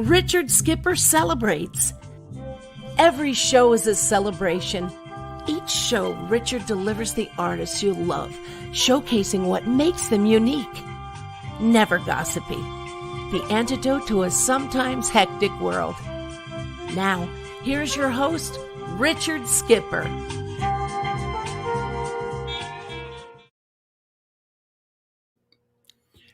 Richard Skipper celebrates. Every show is a celebration. Each show, Richard delivers the artists you love, showcasing what makes them unique. Never gossipy. The antidote to a sometimes hectic world. Now, here's your host, Richard Skipper.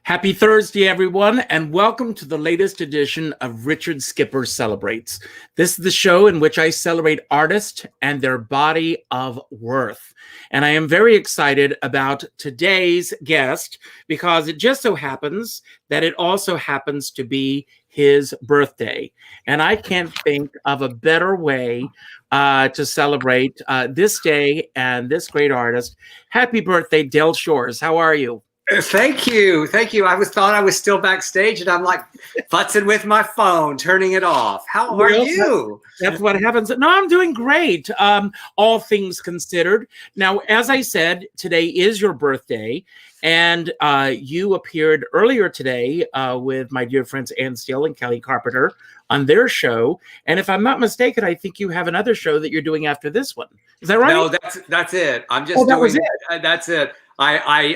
Happy Thursday, everyone, and welcome to the latest edition of Richard Skipper Celebrates. This is the show in which I celebrate artists and their body of worth. And I am very excited about today's guest because it just so happens that it also happens to be his birthday. And I can't think of a better way to celebrate this day and this great artist. Happy birthday, Del Shores. How are you? Thank you. Thought I was still backstage, and I'm like futzing with my phone, turning it off. How are you? That's what happens. No, I'm doing great. All things considered. Now, as I said, today is your birthday, and you appeared earlier today with my dear friends Ann Steele and Kelly Carpenter on their show. And if I'm not mistaken, I think you have another show that you're doing after this one. Is that right? No, that's it. I'm just doing it. That's it. I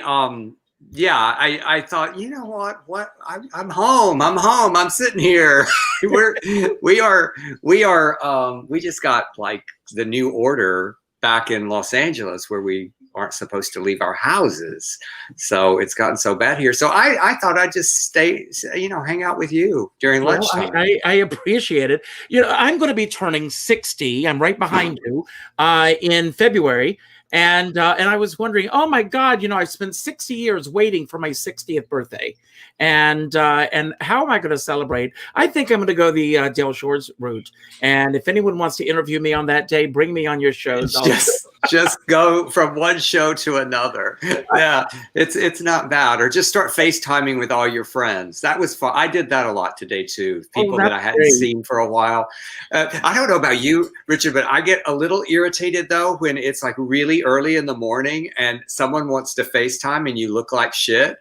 thought, you know what? I'm home. I'm sitting here. We just got like the new order back in Los Angeles where we aren't supposed to leave our houses. So it's gotten so bad here. So I thought I'd just stay, hang out with you during lunchtime. I appreciate it. I'm going to be turning 60. I'm right behind you in February. And I was wondering, oh my God, I've spent 60 years waiting for my 60th birthday, and how am I going to celebrate? I think I'm going to go the Del Shores route. And if anyone wants to interview me on that day, bring me on your shows. Just go from one show to another. Yeah, it's not bad. Or just start FaceTiming with all your friends. That was fun. I did that a lot today too. People that I hadn't seen for a while. I don't know about you, Richard, but I get a little irritated though when it's like really early in the morning and someone wants to FaceTime and you look like shit.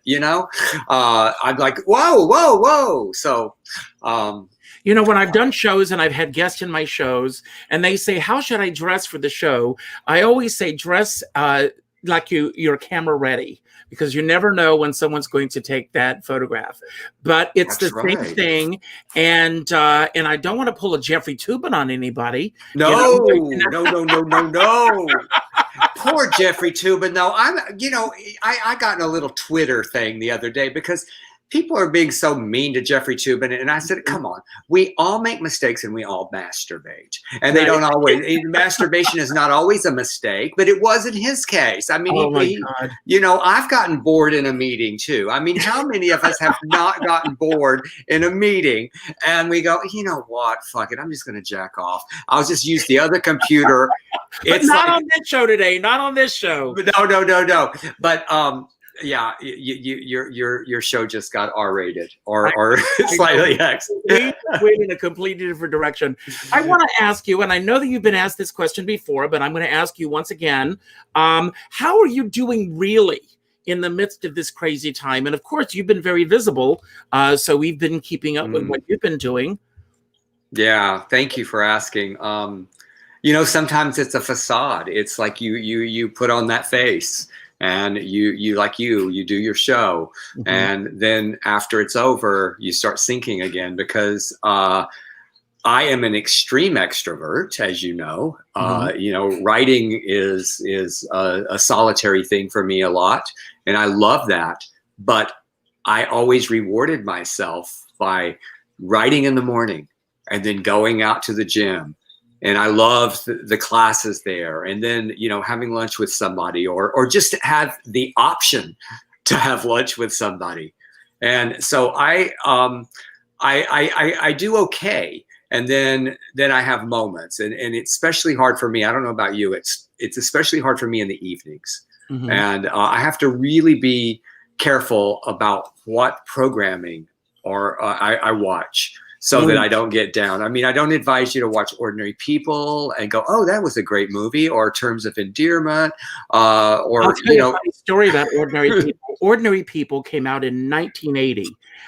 I'm like, whoa. So. When I've done shows and I've had guests in my shows and they say, how should I dress for the show? I always say dress like you're camera ready, because you never know when someone's going to take that photograph. But it's the same thing. And I don't want to pull a Jeffrey Toobin on anybody. No. Poor Jeffrey Toobin. No, I got in a little Twitter thing the other day because people are being so mean to Jeffrey Toobin. And I said, come on, we all make mistakes and we all masturbate. And they don't always, masturbation is not always a mistake, but it was in his case. I mean, I've gotten bored in a meeting too. I mean, how many of us have not gotten bored in a meeting and we go, you know what, fuck it, I'm just going to jack off. I'll just use the other computer. It's not on this show today, not on this show. No. But, yeah, your show just got R-rated or slightly X. We went in a completely different direction. I want to ask you, and I know that you've been asked this question before, but I'm going to ask you once again, how are you doing really in the midst of this crazy time? And of course, you've been very visible, so we've been keeping up with what you've been doing. Yeah, thank you for asking. Sometimes it's a facade. It's like you put on that face. And you do your show. Mm-hmm. And then after it's over, you start sinking again because I am an extreme extrovert, as you know. Mm-hmm. Writing is a solitary thing for me a lot. And I love that. But I always rewarded myself by writing in the morning and then going out to the gym. And I love the classes there. And then, having lunch with somebody or just have the option to have lunch with somebody. And so I do okay. And then I have moments and it's especially hard for me. I don't know about you. It's especially hard for me in the evenings. Mm-hmm. And I have to really be careful about what programming I watch. so that I don't get down. I mean, I don't advise you to watch Ordinary People and go, oh, that was a great movie, or Terms of Endearment, or, I'll tell you a funny story about Ordinary People. Ordinary People came out in 1980.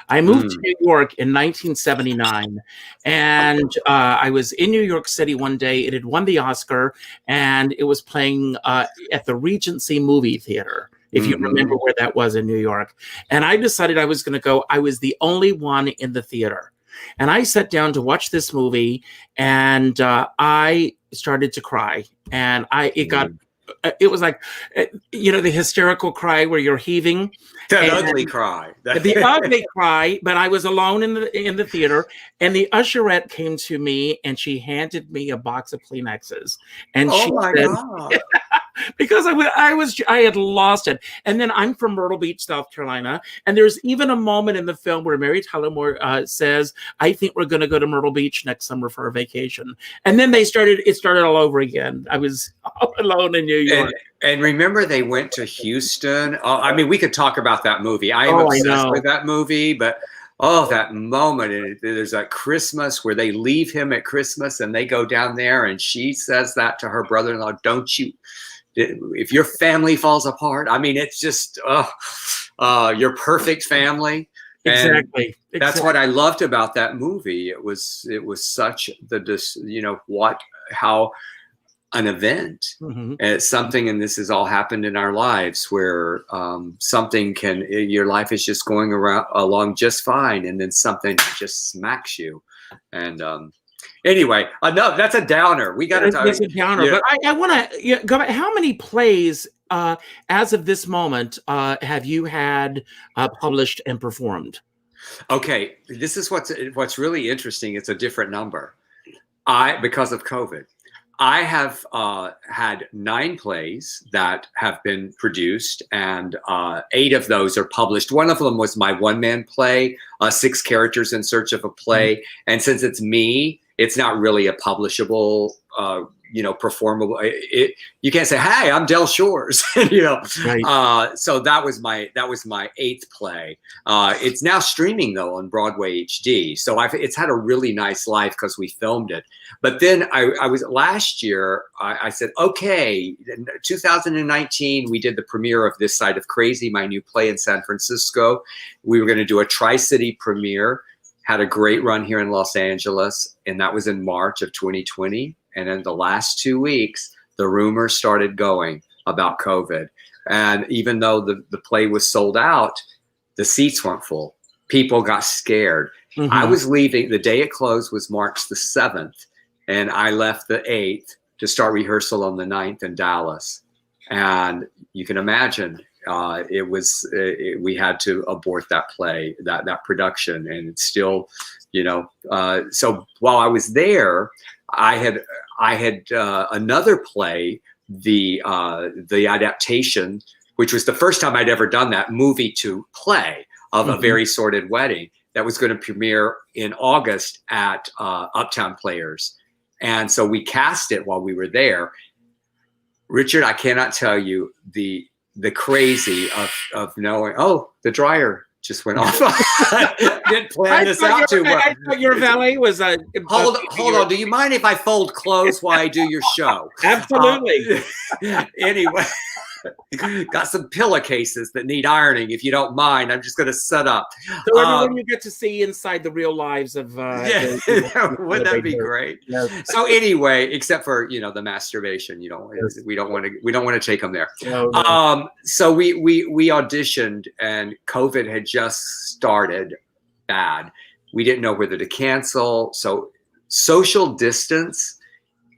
I moved to New York in 1979, and I was in New York City one day. It had won the Oscar, and it was playing at the Regency Movie Theater, if you remember where that was in New York. And I decided I was going to go. I was the only one in the theater. And I sat down to watch this movie, and I started to cry. And it was like, the hysterical cry where you're heaving. That ugly cry. The ugly cry, but I was alone in the theater, and the usherette came to me, and she handed me a box of Kleenexes. And she said, God. because I had lost it. And then I'm from Myrtle Beach, South Carolina, and there's even a moment in the film where Mary Tyler Moore says, I think we're going to go to Myrtle Beach next summer for a vacation. And then it started all over again. I was all alone in New York. And remember, they went to Houston. I mean, we could talk about that movie. I am obsessed with that movie, but that moment. And there's that Christmas where they leave him at Christmas and they go down there, and she says that to her brother-in-law, don't you, if your family falls apart. I mean, it's just your perfect family. Exactly. That's what I loved about that movie. It was such how an event. And it's something, and this has all happened in our lives, where your life is just going along just fine, and then something just smacks you. And anyway, no, that's a downer. We got to talk. It's a downer, but I want to go back. How many plays, as of this moment, have you had published and performed? Okay, this is what's really interesting. It's a different number. Because of COVID, I have had 9 plays that have been produced, and 8 of those are published. One of them was my one-man play, 6 Characters in Search of a Play. And since it's me, it's not really a publishable, performable. You can't say, "Hey, I'm Del Shores," Right. So that was my 8th play. It's now streaming though on Broadway HD. So it's had a really nice life because we filmed it. But then I was last year. I said, okay, 2019 we did the premiere of This Side of Crazy, my new play in San Francisco. We were going to do a Tri-City premiere. Had a great run here in Los Angeles, and that was in March of 2020. And in the last 2 weeks, the rumors started going about COVID. And even though the play was sold out, the seats weren't full. People got scared. I was leaving. The day it closed was March the 7th. And I left the 8th to start rehearsal on the 9th in Dallas. And you can imagine, we had to abort that play, that production. And it's still, so while I was there, I had another play, the adaptation, which was the first time I'd ever done that, movie to play of A Very Sordid Wedding, that was going to premiere in August at Uptown Players. And so we cast it while we were there. Richard, I cannot tell you the crazy of knowing, the dryer just went off. Didn't plan this out too well. I thought your valet was hold on. Do you mind if I fold clothes while I do your show? Absolutely. Anyway, got some pillowcases that need ironing. If you don't mind, I'm just going to set up. So everyone you get to see inside the real lives of. Wouldn't that be great? Yes. So anyway, except for the masturbation, we don't want to take them there. No. So we auditioned, and COVID had just started bad. We didn't know whether to cancel. So social distance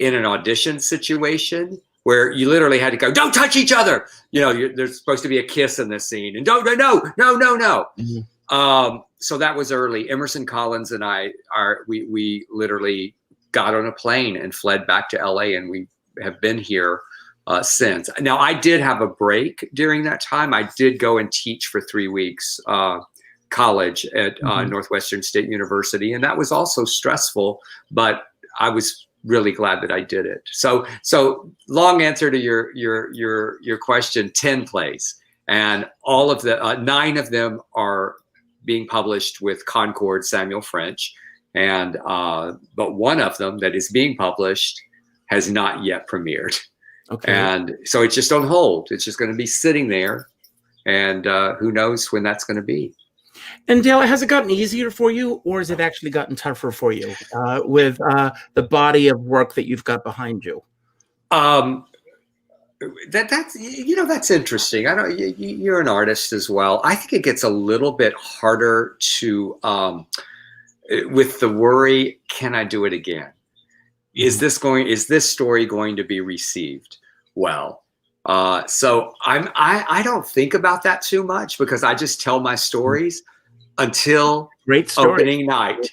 in an audition situation, where you literally had to go, don't touch each other. There's supposed to be a kiss in this scene, and no. So that was early. Emerson Collins and we literally got on a plane and fled back to LA, and we have been here since. Now, I did have a break during that time. I did go and teach for 3 weeks college at Northwestern State University, and that was also stressful, but I was really glad that I did it. So long answer to your question, 10 plays, and all of the 9 of them are being published with Concord Samuel French, And but one of them that is being published has not yet premiered. Okay. And so it's just on hold. It's just going to be sitting there, and who knows when that's going to be. And Dale, has it gotten easier for you, or has it actually gotten tougher for you with the body of work that you've got behind you? That's interesting. I don't. You're an artist as well. I think it gets a little bit harder to with the worry. Can I do it again? Is this story going to be received well? So I don't think about that too much, because I just tell my stories until Great story. opening night.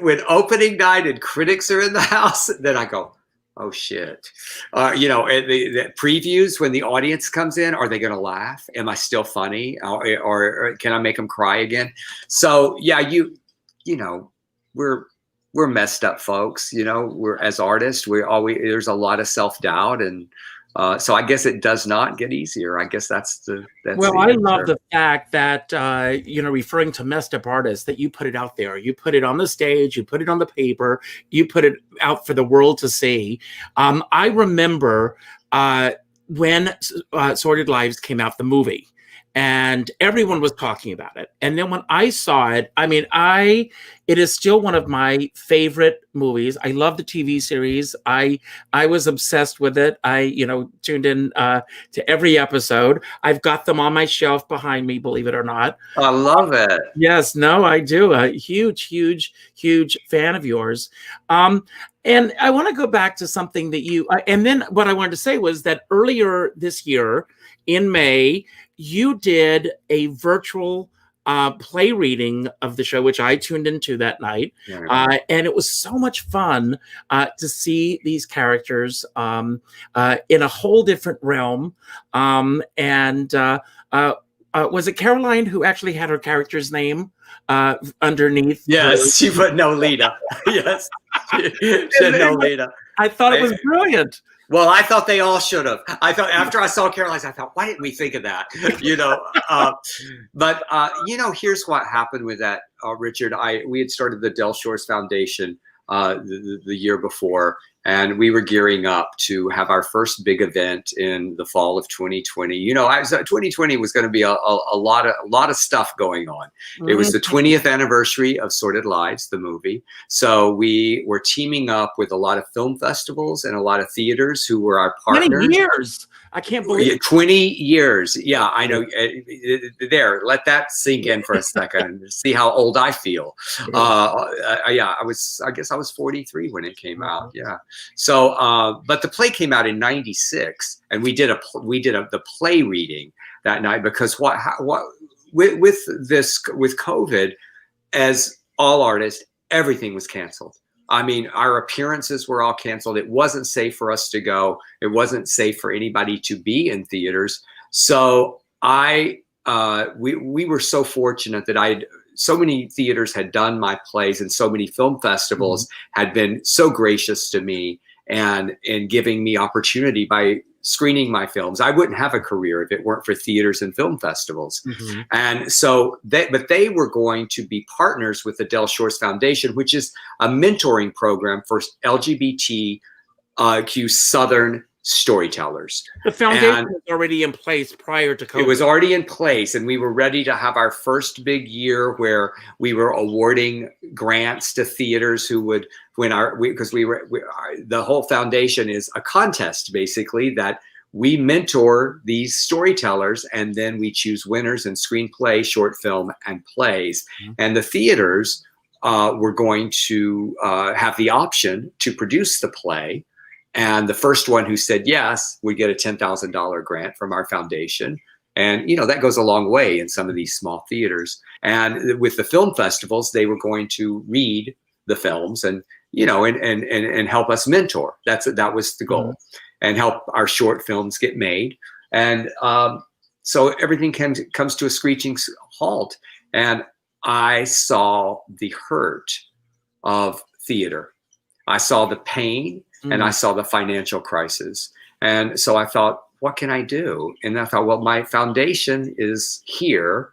When opening night and critics are in the house, then I go, oh shit. The previews, when the audience comes in, are they going to laugh? Am I still funny? Or can I make them cry again? So yeah, we're messed up folks. We're, as artists, there's a lot of self-doubt, and so I guess it does not get easier. I guess that's well, I love the fact that, referring to messed up artists, that you put it out there. You put it on the stage, you put it on the paper, you put it out for the world to see. I remember when Sordid Lives came out, the movie, and everyone was talking about it. And then when I saw it, it is still one of my favorite movies. I love the TV series. I was obsessed with it. I tuned in to every episode. I've got them on my shelf behind me, believe it or not. I love it. Yes, no, I do. A huge, huge, huge fan of yours. And I want to go back to something that and then what I wanted to say was that earlier this year in May, you did a virtual play reading of the show, which I tuned into that night. Yeah. And it was so much fun to see these characters in a whole different realm. Was it Caroline who actually had her character's name underneath? Yes, she put Nolita. Yes, she said Nolita. I thought it was brilliant. Well, I thought they all should have. I thought after I saw Caroline's, I thought, why didn't we think of that? But here's what happened with that, Richard. We had started the Del Shores Foundation the year before, and we were gearing up to have our first big event in the fall of 2020. 2020 was going to be a lot of stuff going on. Mm-hmm. It was the 20th anniversary of Sordid Lives, the movie. So we were teaming up with a lot of film festivals and a lot of theaters who were our partners. 20 years. I can't believe it. 20 years. Yeah, I know. There, let that sink in for a second. See how old I feel. I guess I was 43 when it came out. Yeah. So, but the play came out in '96, and we did the play reading that night, because with COVID, as all artists, everything was canceled. I mean, our appearances were all canceled. It wasn't safe for us to go. It wasn't safe for anybody to be in theaters. So we were so fortunate that so many theaters had done my plays, and so many film festivals had been so gracious to me and in giving me opportunity by screening my films. I wouldn't have a career if it weren't for theaters and film festivals. Mm-hmm. And so they were going to be partners with the Del Shores Foundation, which is a mentoring program for LGBTQ Southern storytellers. The foundation was already in place prior to COVID. It was already in place, and we were ready to have our first big year where we were awarding grants to theaters who would the whole foundation is a contest, basically, that we mentor these storytellers, and then we choose winners in screenplay, short film, and plays. Mm-hmm. And the theaters were going to have the option to produce the play. And the first one who said yes would get a $10,000 grant from our foundation. And, that goes a long way in some of these small theaters. And with the film festivals, they were going to read the films and help us mentor. That was the goal, and help our short films get made. And so everything comes to a screeching halt. And I saw the hurt of theater. I saw the pain. And I saw the financial crisis. And so I thought, what can I do? And I thought, well, my foundation is here.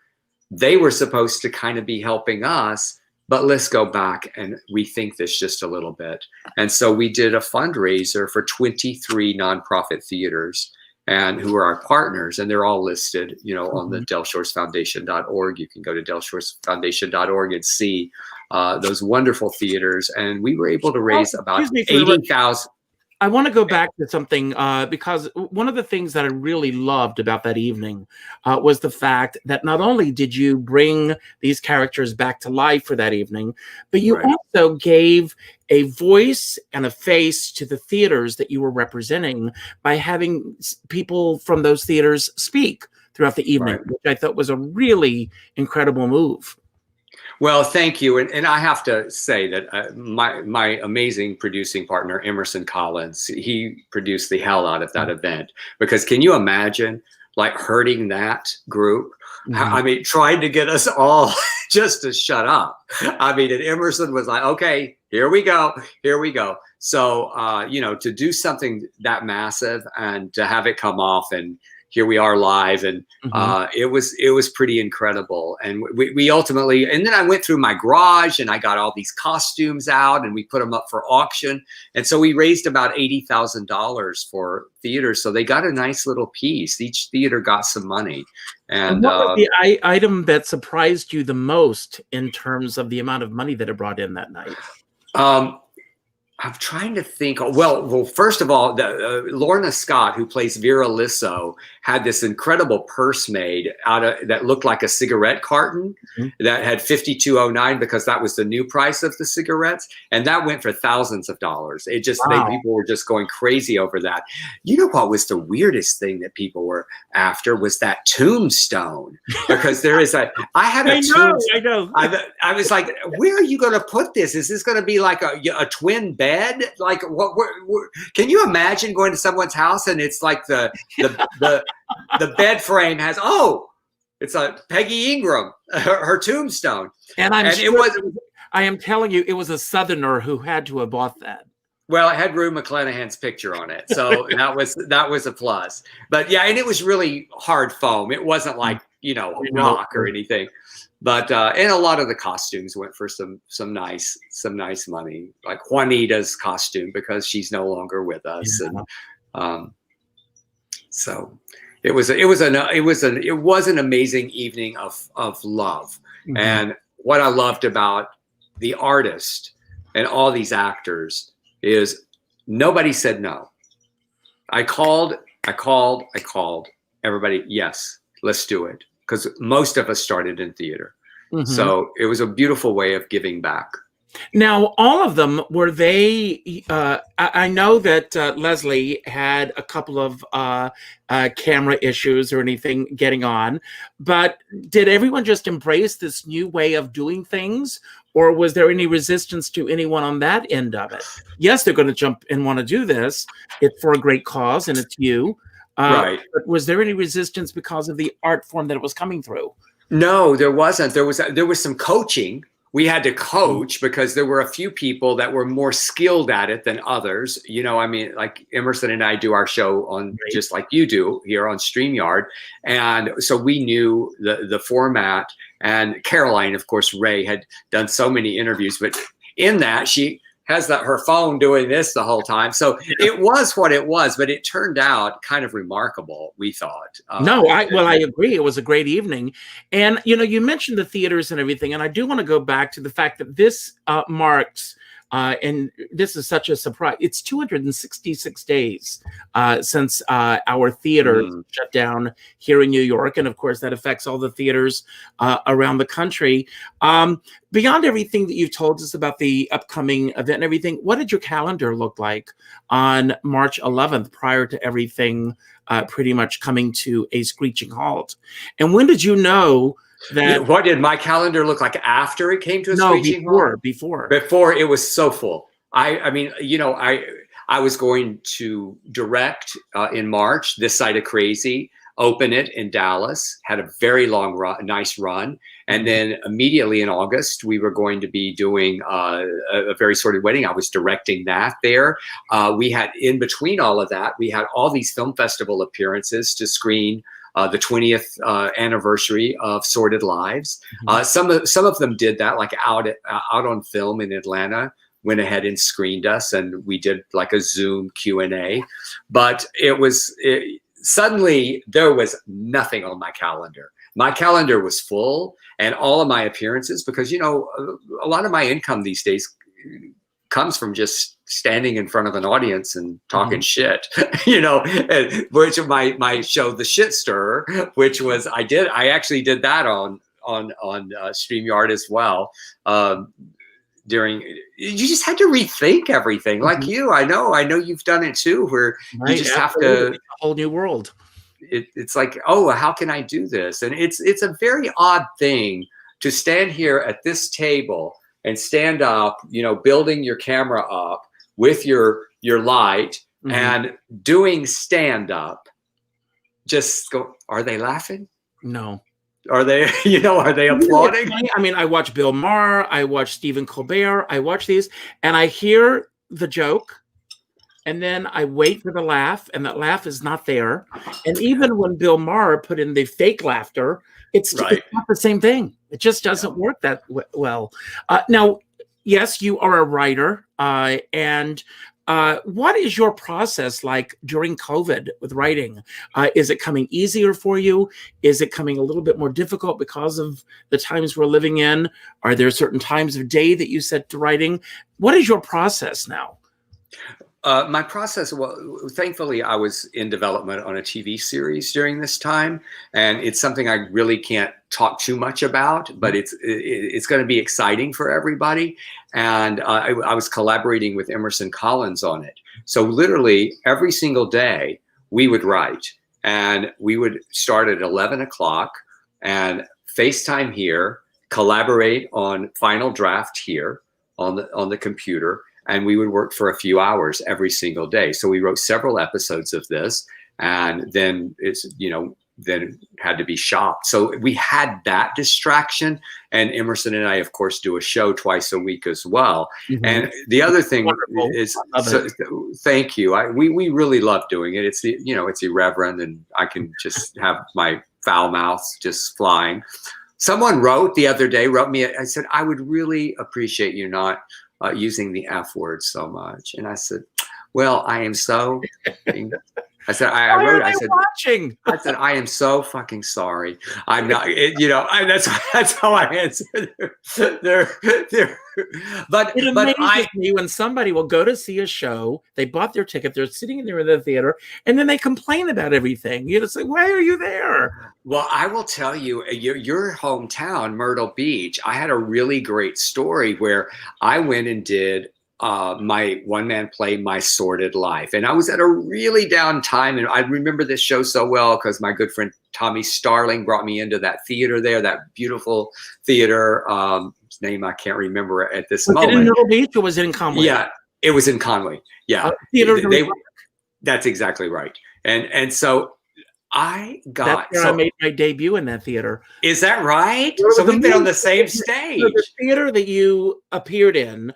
They were supposed to kind of be helping us, but let's go back and rethink this just a little bit. And so we did a fundraiser for 23 nonprofit theaters and who are our partners, and they're all listed, you know, on the delshoresfoundation.org. You can go to delshoresfoundation.org and see those wonderful theaters. And we were able to raise about 80,000. I want to go back to something because one of the things that I really loved about that evening was the fact that not only did you bring these characters back to life for that evening, but you also gave a voice and a face to the theaters that you were representing by having people from those theaters speak throughout the evening, which I thought was a really incredible move. Well, thank you. And I have to say that my amazing producing partner, Emerson Collins, he produced the hell out of that event. Because can you imagine like hurting that group? I mean, trying to get us all just to shut up. I mean, and Emerson was like, okay, here we go. Here we go. So, you know, to do something that massive and to have it come off, and here we are live, and it was pretty incredible. And we ultimately, and then I went through my garage and I got all these costumes out and we put them up for auction. And so we raised about $80,000 for theaters. So they got a nice little piece. Each theater got some money. And what was the item that surprised you the most in terms of the amount of money that it brought in that night? I'm trying to think. Well, first of all, Lorna Scott, who plays Vera Lisso, had this incredible purse made out of that looked like a cigarette carton that had 5209 because that was the new price of the cigarettes, and that went for thousands of dollars. It just people were just going crazy over that. You know what was the weirdest thing that people were after was that tombstone, because there is a I had a tombstone. I know. I was like, where are you going to put this? Is this going to be like a twin bed? Like what? Can you imagine going to someone's house and it's like the bed frame has it's a Peggy Ingram, her tombstone, and I am telling you, it was a Southerner who had to have bought that. Well, it had Rue McClanahan's picture on it, so that was a plus. But yeah, and it was really hard foam. It wasn't like rock or anything. But and a lot of the costumes went for some nice money, like Juanita's costume because she's no longer with us, and so it was an amazing evening of love. And what I loved about the artist and all these actors is nobody said no. I called everybody. Yes, let's do it. Because most of us started in theater. So it was a beautiful way of giving back. Now, all of them, were they, I know that Leslie had a couple of camera issues or anything getting on, but did everyone just embrace this new way of doing things? Or was there any resistance to anyone on that end of it? Yes, they're going to jump and want to do this. It's for a great cause and it's you. But was there any resistance because of the art form that it was coming through? No, there wasn't. There was some coaching. We had to coach because there were a few people that were more skilled at it than others. I mean, like Emerson and I do our show on just like you do here on StreamYard. And so we knew the format. And Caroline, of course, Ray had done so many interviews, but in that she has her phone doing this the whole time. So it was what it was, but it turned out kind of remarkable, we thought. I agree. It was a great evening. And, you mentioned the theaters and everything, and I do want to go back to the fact that this marks, and this is such a surprise, it's 266 days since our theater shut down here in New York. And of course, that affects all the theaters around the country. Beyond everything that you've told us about the upcoming event and everything, what did your calendar look like on March 11th prior to everything pretty much coming to a screeching halt? And when did you know that? What did my calendar look like after it came to a screeching halt? Before it was so full. I mean, I was going to direct in March this side of Crazy, open it in Dallas, had a very long run, nice run. And then immediately in August, we were going to be doing a Very Sordid Wedding. I was directing that there. We had, in between all of that, we had all these film festival appearances to screen the 20th anniversary of Sordid Lives. Some of them did that, like out on film in Atlanta. Went ahead and screened us, and we did like a Zoom Q&A. But suddenly there was nothing on my calendar. My calendar was full, and all of my appearances, because, you know, a lot of my income these days comes from just standing in front of an audience and talking shit, you know, which my show, The Shit Stirrer, which was, I actually did that on StreamYard as well. You just had to rethink everything, like you. I know you've done it too, where you just have to, a whole new world. It's like, oh, how can I do this? And it's a very odd thing to stand here at this table and stand up, you know, building your camera up with your light and doing stand up. Just go, are they laughing? No. Are they, you know, are they applauding? I mean, I watch Bill Maher, I watch Stephen Colbert, I watch these, and I hear the joke, and then I wait for the laugh, and that laugh is not there. And even when Bill Maher put in the fake laughter, it's not the same thing. It just doesn't work that well. Now, yes, you are a writer, and what is your process like during COVID with writing? Is it coming easier for you? Is it coming a little bit more difficult because of the times we're living in? Are there certain times of day that you set to writing? What is your process now? My process, well, thankfully, I was in development on a TV series during this time, and it's something I really can't talk too much about, but it's going to be exciting for everybody. And I was collaborating with Emerson Collins on it. So literally every single day we would write, and we would start at 11 o'clock and FaceTime here, collaborate on final draft here on the computer. And we would work for a few hours every single day. So we wrote several episodes of this, and then then it had to be shot. So we had that distraction. And Emerson and I, of course, do a show twice a week as well. And the other thing is, thank you. We really love doing it. It's it's irreverent, and I can just have my foul mouth just flying. Someone wrote the other day, I said, I would really appreciate you not using the F word so much. And I said, well, I am so, I said, I am so fucking sorry. I'm not, that's how I answer. But it amazes me when somebody will go to see a show, they bought their ticket, they're sitting there in the theater, and then they complain about everything. You just say, why are you there? Well, I will tell you, your hometown, Myrtle Beach, I had a really great story where I went and did my one-man play, My Sordid Life. And I was at a really down time. And I remember this show so well because my good friend Tommy Starling brought me into that theater there, that beautiful theater. His name I can't remember at this moment. Was it in Myrtle Beach or was it in Conway? Yeah, it was in Conway. Yeah, that's exactly right. And so that's where I made my debut in that theater. Is that right? So we've been on the same stage. So the theater that you appeared in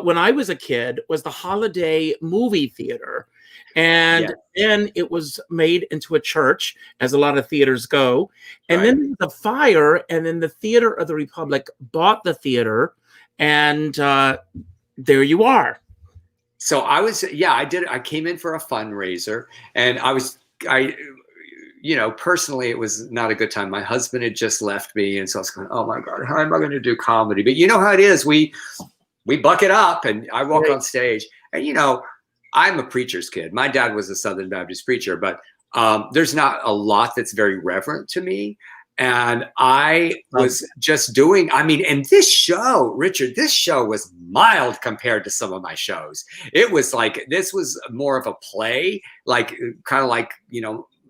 when I was a kid was the Holiday Movie Theater. And then it was made into a church, as a lot of theaters go. And then there was a fire, and then the Theater of the Republic bought the theater, and there you are. So I came in for a fundraiser, and personally, it was not a good time. My husband had just left me, and so I was going, oh my God, how am I going to do comedy? But you know how it is. We buck it up, and I walk on stage, and I'm a preacher's kid. My dad was a Southern Baptist preacher, but there's not a lot that's very reverent to me. And I was just doing, and this show, Richard, was mild compared to some of my shows. It was like, this was more of a play, kind of like,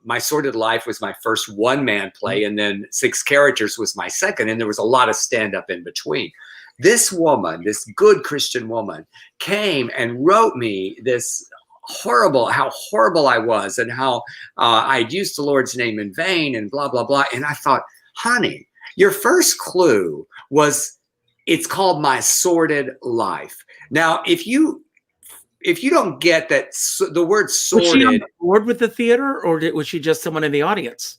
My Sordid Life was my first one-man play, and then Six Characters was my second, and there was a lot of stand-up in between. This woman, this good Christian woman, came and wrote me this how horrible I was, and how I'd used the Lord's name in vain, and blah, blah, blah. And I thought, honey, your first clue was, it's called My Sordid Life. Now, if you don't get that, the word sordid. Was she on board with the theater, or was she just someone in the audience?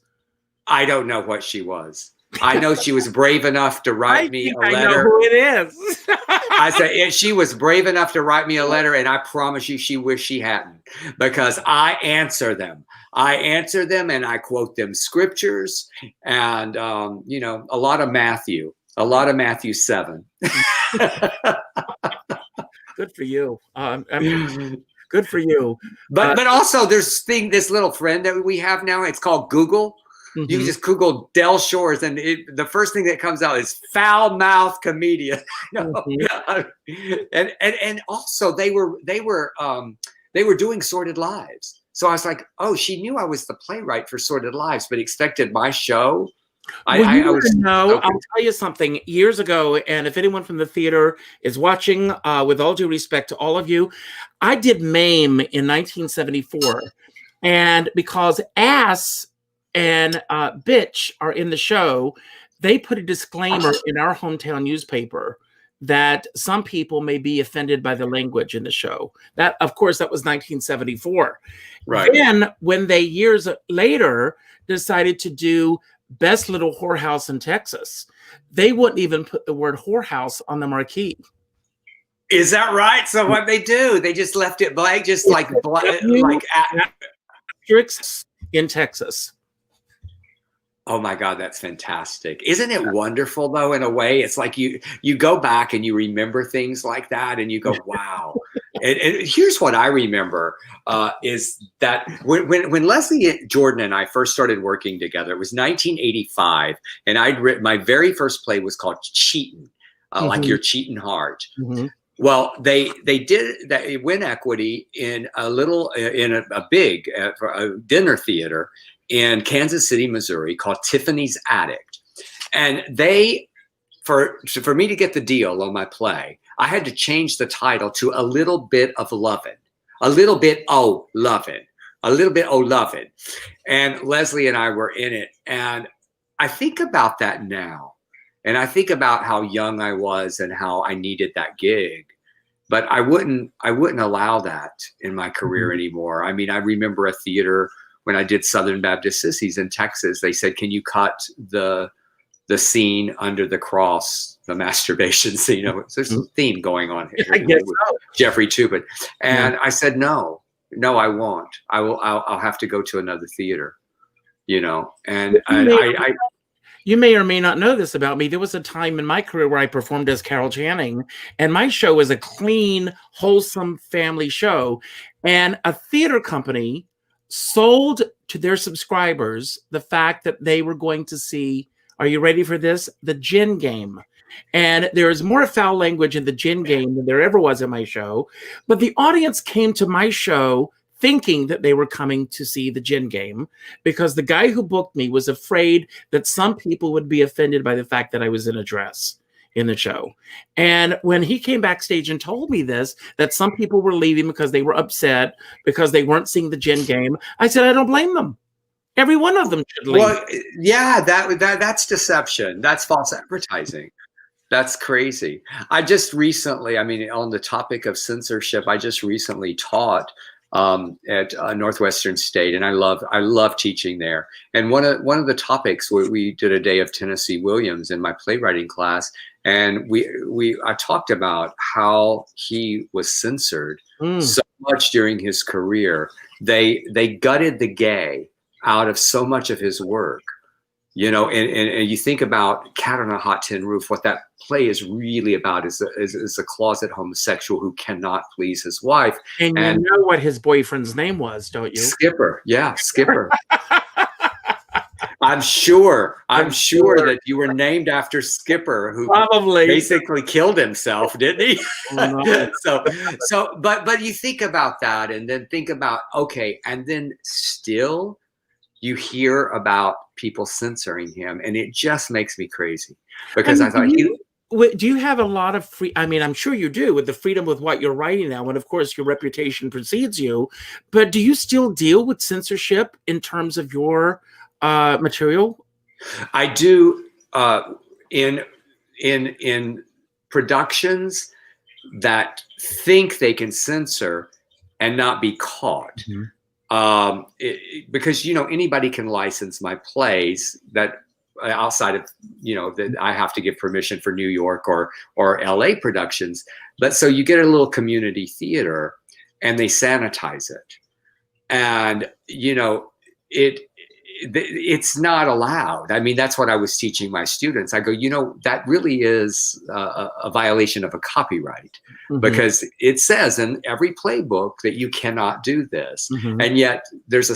I don't know what she was. I know she was brave enough to write me a letter. I know who it is. I said, she was brave enough to write me a letter, and I promise you she wished she hadn't, because I answer them. And I quote them scriptures and, you know, a lot of Matthew 7. Good for you. Good for you. But also there's this little friend that we have now. It's called Google. You can just Google Del Shores, and the first thing that comes out is foul mouth comedian. And also they were doing Sordid Lives. So I was like, oh, she knew I was the playwright for Sordid Lives, but expected my show. I'll tell you something. Years ago, and if anyone from the theater is watching, with all due respect to all of you, I did MAME in 1974. And because ass and bitch are in the show, they put a disclaimer in our hometown newspaper that some people may be offended by the language in the show. That, of course, that was 1974. Right. Then when they years later decided to do Best Little Whorehouse in Texas, they wouldn't even put the word whorehouse on the marquee. Is that right? So what they do, they just left it blank, just like asterisks in Texas. Oh my God, that's fantastic. Isn't it wonderful though, in a way? It's like you go back and you remember things like that and you go, wow. and here's what I remember is that when Leslie Jordan and I first started working together, it was 1985, and I'd written, my very first play was called Cheatin', like You're Cheating Hard. Well, they did that, win equity in a big dinner theater in Kansas City, Missouri, called Tiffany's Attic. And for me to get the deal on my play, I had to change the title to A Little Bit of Lovin'. A little bit, oh, lovin'. A little bit, oh, lovin'. And Leslie and I were in it. And I think about that now. And I think about how young I was and how I needed that gig. But I wouldn't allow that in my career anymore. I mean, I remember a theater when I did Southern Baptist Sissies in Texas. They said, can you cut the scene under the cross, the masturbation scene? There's a theme going on here. I guess so. Jeffrey Tubin. And I said, no, I won't. I'll have to go to another theater, you know? And you may or may not know this about me. There was a time in my career where I performed as Carol Channing, and my show was a clean, wholesome family show. And a theater company sold to their subscribers the fact that they were going to see, are you ready for this? The gin game. And there is more foul language in the gin game than there ever was in my show. But the audience came to my show thinking that they were coming to see the gin game, because the guy who booked me was afraid that some people would be offended by the fact that I was in a dress in the show. And when he came backstage and told me this, that some people were leaving because they were upset because they weren't seeing the gin game, I said, I don't blame them. Every one of them should leave. Well, yeah, that's deception. That's false advertising. That's crazy. I just recently, I mean, on the topic of censorship, I just recently taught at Northwestern State, and I love teaching there. And one of the topics, we did a day of Tennessee Williams in my playwriting class, and I talked about how he was censored so much during his career. They gutted the gay out of so much of his work. You know, and you think about Cat on a Hot Tin Roof, what that play is really about is a closet homosexual who cannot please his wife. And you know what his boyfriend's name was, don't you? Skipper. Yeah, Skipper. I'm sure that you were named after Skipper, who probably basically killed himself, didn't he? Oh, no. But you think about that, and then think about, okay, and then still you hear about people censoring him, and it just makes me crazy, because I thought do you have a lot of free? I mean, I'm sure you do, with the freedom with what you're writing now, and of course your reputation precedes you. But do you still deal with censorship in terms of your material? I do, in productions that think they can censor and not be caught. because anybody can license my plays that outside of that I have to give permission for New York or LA productions. But so you get a little community theater, and they sanitize it, and it's not allowed. I mean, that's what I was teaching my students. I go, that really is a violation of a copyright, because it says in every playbook that you cannot do this. And yet there's a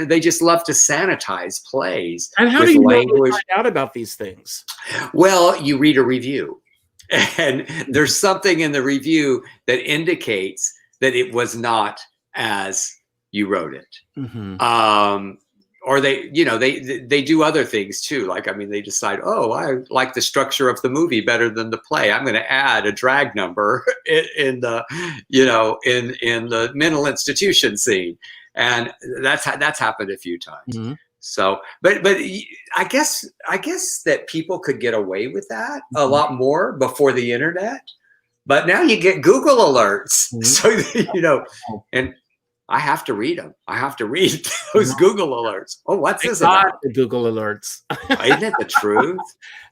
they just love to sanitize plays. And how do you find out about these things? Well, you read a review, and there's something in the review that indicates that it was not as you wrote it. Or they do other things too. Like, I mean, they decide, oh, I like the structure of the movie better than the play. I'm going to add a drag number in the mental institution scene. And that's happened a few times. So, but I guess that people could get away with that a lot more before the internet. But now you get Google alerts. So, and I have to read them. I have to read those Google alerts. Oh, what's this about? The Google alerts. Isn't it the truth?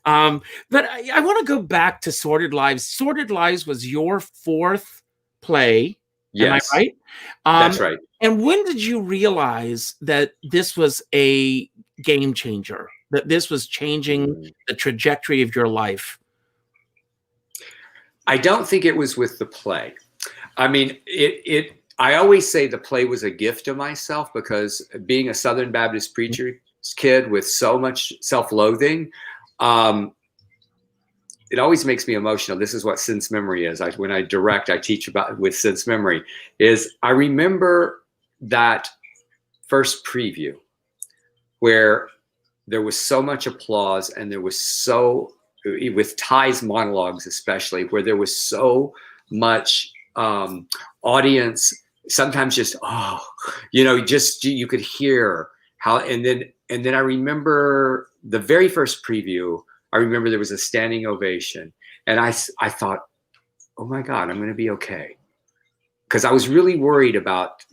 But I want to go back to Sordid Lives. Sordid Lives was your fourth play. Yes. Am I right? That's right. And when did you realize that this was a game changer, that this was changing the trajectory of your life? I don't think it was with the play. I mean, I always say the play was a gift to myself, because being a Southern Baptist preacher's kid with so much self-loathing, it always makes me emotional. This is what sense memory is. When I direct, I teach about with sense memory. I remember that first preview where there was so much applause, and there was with Ty's monologues especially, where there was so much audience. Sometimes just you could hear how, and then I remember the very first preview. I remember there was a standing ovation, and I thought, oh my God, I'm going to be okay, because I was really worried about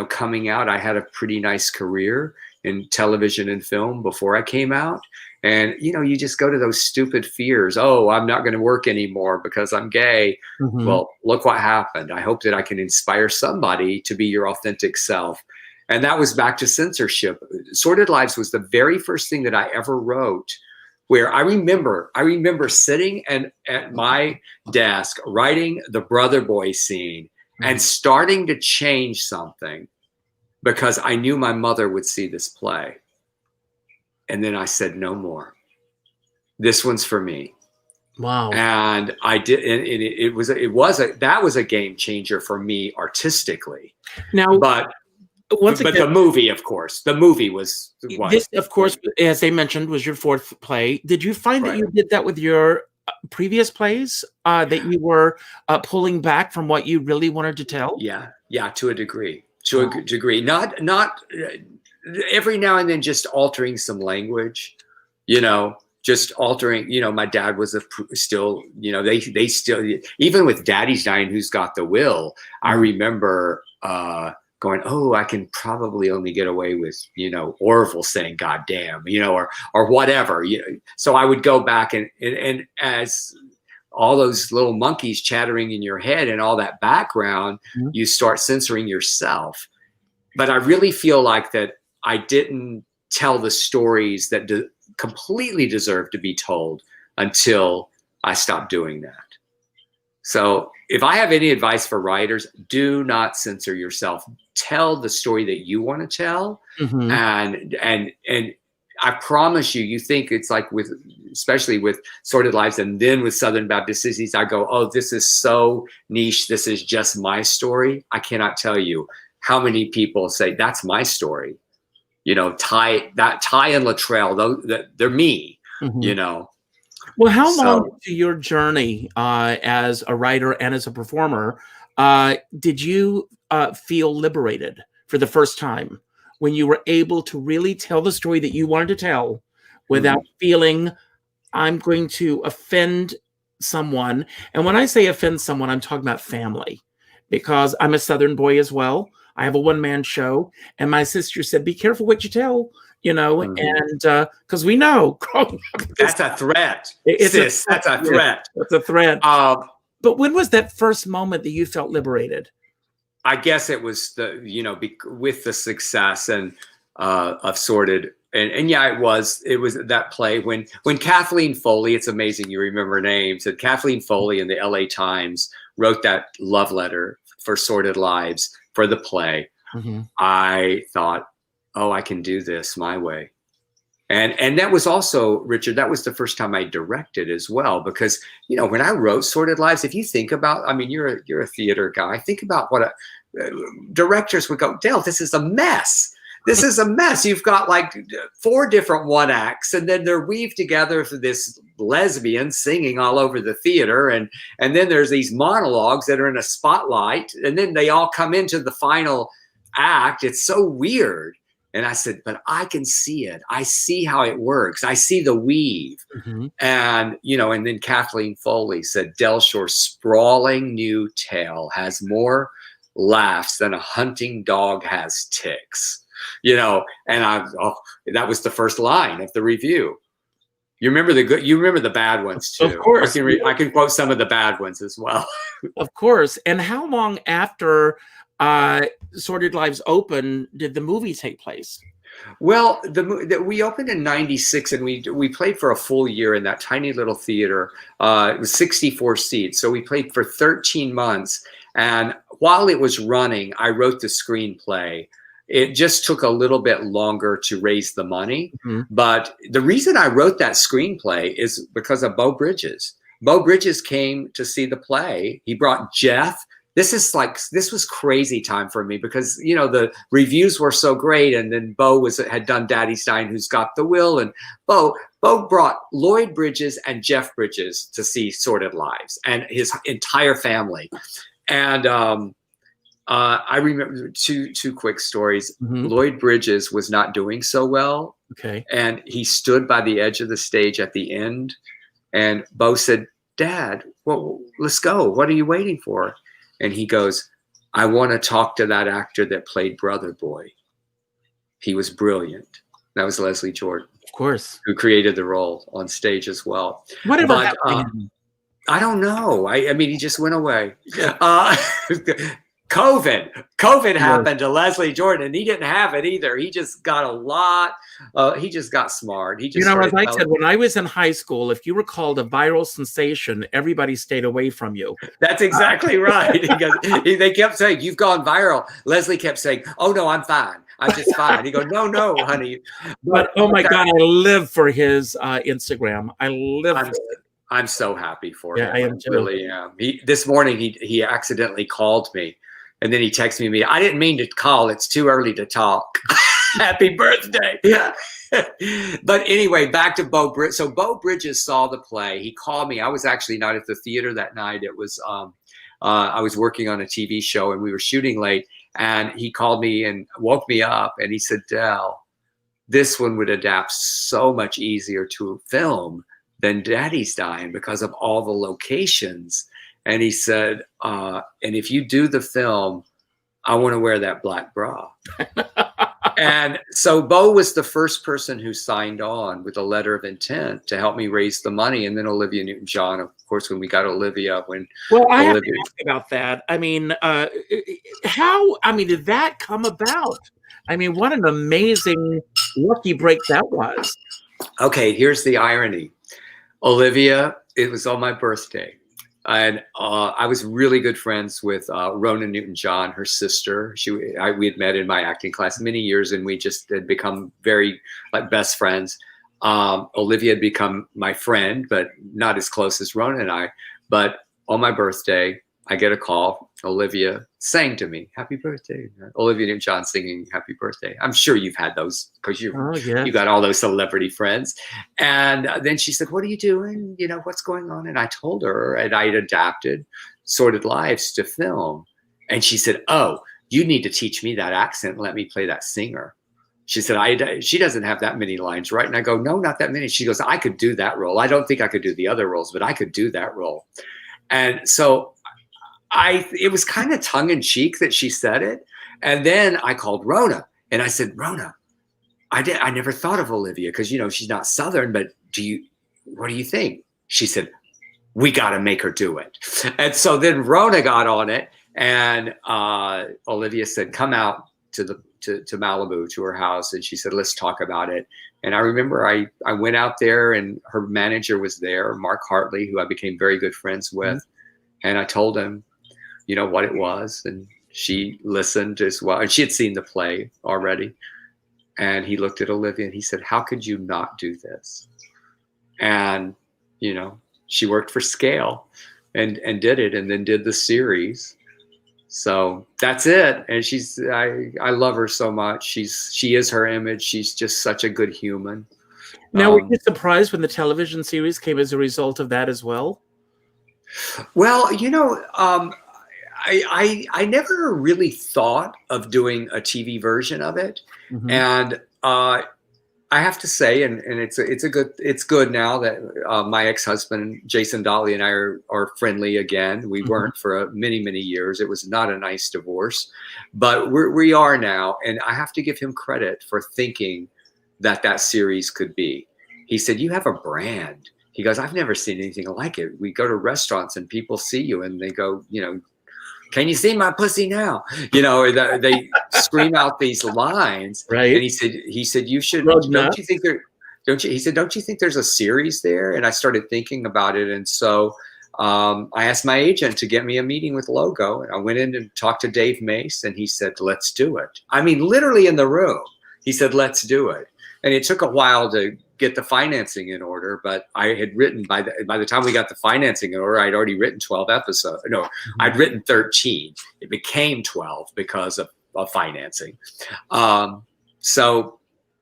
coming out. I had a pretty nice career in television and film before I came out, and you just go to those stupid fears. Oh, I'm not going to work anymore because I'm gay. Well, look what happened. I hope that I can inspire somebody to be your authentic self. And that was back to censorship. Sordid Lives was the very first thing that I ever wrote, where I remember sitting at my desk writing the brother boy scene and starting to change something, because I knew my mother would see this play. And then I said, no more. This one's for me. Wow. And I did, and that was a game changer for me artistically. Now, but once again, the movie, of course, was this, of course, as I mentioned, was your fourth play. Did you find that you did that with your previous plays, that you were pulling back from what you really wanted to tell? Yeah, to a degree. To a degree, not every now and then, just altering some language, just altering. My dad was still, they still, even with Daddy's Dying, Who's Got the Will. I remember going, oh, I can probably only get away with, Orville saying "God damn," or whatever. So I would go back and as all those little monkeys chattering in your head and all that background, you start censoring yourself. But I really feel like that I didn't tell the stories that completely deserve to be told until I stopped doing that. So if I have any advice for writers, do not censor yourself. Tell the story that you want to tell. And I promise you, you think it's like especially with Sordid Lives and then with Southern Baptist Sissies, I go, oh, this is so niche. This is just my story. I cannot tell you how many people say that's my story. Ty and Latrell, they're me, Well, how long into your journey as a writer and as a performer did you feel liberated for the first time, when you were able to really tell the story that you wanted to tell without feeling I'm going to offend someone? And when I say offend someone, I'm talking about family, because I'm a Southern boy as well. I have a one-man show. And my sister said, be careful what you tell, and because we know growing up. That's a threat. That's a threat. That's a threat. But when was that first moment that you felt liberated? I guess it was with the success of Sordid. And yeah, it was that play when Kathleen Foley, it's amazing you remember names, that Kathleen Foley in the LA Times wrote that love letter for Sordid Lives for the play. I thought, oh, I can do this my way. And that was also, Richard, that was the first time I directed as well, because, when I wrote Sordid Lives, if you think about, I mean, you're a theater guy, think about what directors would go, Dale, this is a mess. This is a mess. You've got like 4 different one acts, and then they're weaved together for this lesbian singing all over the theater. And then there's these monologues that are in a spotlight, and then they all come into the final act. It's so weird. And I said, but I can see it. I see how it works. I see the weave. And, and then Kathleen Foley said, Del Shore's sprawling new tale has more laughs than a hunting dog has ticks. And that was the first line of the review. You remember the good, you remember the bad ones too. Of course. I can quote some of the bad ones as well. Of course. And how long after Sordid Lives open did the movie take place? Well, we opened in '96, and we played for a full year in that tiny little theater. It was 64 seats, so we played for 13 months. And while it was running, I wrote the screenplay. It just took a little bit longer to raise the money. But the reason I wrote that screenplay is because of Beau Bridges. Beau Bridges came to see the play. He brought Jeff. This was crazy time for me because, the reviews were so great. And then Beau had done Daddy's Dyin', Who's Got the Will? And Beau brought Lloyd Bridges and Jeff Bridges to see Sordid Lives, and his entire family. And I remember two quick stories. Lloyd Bridges was not doing so well. Okay. And he stood by the edge of the stage at the end, and Beau said, Dad, well, let's go. What are you waiting for? And he goes, I want to talk to that actor that played Brother Boy. He was brilliant. That was Leslie Jordan. Of course. Who created the role on stage as well. Whatever happened? I don't know. I mean, he just went away. COVID happened to Leslie Jordan, and he didn't have it either. He just got a lot. He just got smart. He just, as I said, when I was in high school, if you were called a viral sensation, everybody stayed away from you. That's exactly right. They kept saying, you've gone viral. Leslie kept saying, oh no, I'm fine. I'm just fine. He goes, no, honey. But oh my God, I live for his Instagram. I live for it. I'm so happy for him. I am too. Really am. This morning he accidentally called me. And then he texted me, I didn't mean to call. It's too early to talk. Happy birthday. Yeah. But anyway, back to Beau Bridges. So Beau Bridges saw the play. He called me. I was actually not at the theater that night. It was, I was working on a TV show, and we were shooting late. And he called me and woke me up. And he said, Del, this one would adapt so much easier to film than Daddy's Dyin' because of all the locations. And he said, and if you do the film, I want to wear that black bra. And so Beau was the first person who signed on with a letter of intent to help me raise the money. And then Olivia Newton-John, of course, when we got Olivia. I have to ask about that. I mean, did that come about? I mean, what an amazing lucky break that was. Okay, here's the irony. Olivia, it was on my birthday. And I was really good friends with Rona Newton-John, her sister. We had met in my acting class many years, and we just had become very best friends. Olivia had become my friend, but not as close as Rona and I. But on my birthday, I get a call. Olivia sang to me, "Happy birthday." Olivia Newton-John singing "Happy Birthday." I'm sure you've had those because you got all those celebrity friends. And then she said, "What are you doing? What's going on?" And I told her, and I had adapted Sordid Lives to film. And she said, "Oh, you need to teach me that accent and let me play that singer." She said, she doesn't have that many lines, right? And I go, "No, not that many." She goes, "I could do that role. I don't think I could do the other roles, but I could do that role." And so it was kind of tongue in cheek that she said it. And then I called Rona and I said, Rona, I never thought of Olivia because, you know, she's not Southern, but what do you think? She said, we got to make her do it. And so then Rona got on it, and Olivia said, come out to Malibu, to her house. And she said, let's talk about it. And I remember I went out there, and her manager was there, Mark Hartley, who I became very good friends with. And I told him, you know, what it was. And she listened as well. And she had seen the play already. And he looked at Olivia and he said, how could you not do this? And, you know, she worked for Scale and did it, and then did the series. So that's it. And I love her so much. She is her image. She's just such a good human. Now, were you surprised when the television series came as a result of that as well? Well, you know, I never really thought of doing a TV version of it. And I have to say, and it's good now that my ex-husband Jason Dolly and I are friendly again. We weren't for many years. It was not a nice divorce, but we are now. And I have to give him credit for thinking that series could be. He said, you have a brand. He goes, I've never seen anything like it. We go to restaurants and people see you and they go, you know, can you see my pussy now? You know, they scream out these lines. Right. And he said, you should, don't you think he said, don't you think there's a series there? And I started thinking about it. And so I asked my agent to get me a meeting with Logo. And I went in and talked to Dave Mace, and he said, let's do it. I mean, literally in the room, he said, let's do it. And it took a while to get the financing in order, but I had written by the time we got the financing in order, I'd already written 12 episodes. No, I'd written 13. It became 12 because of financing. So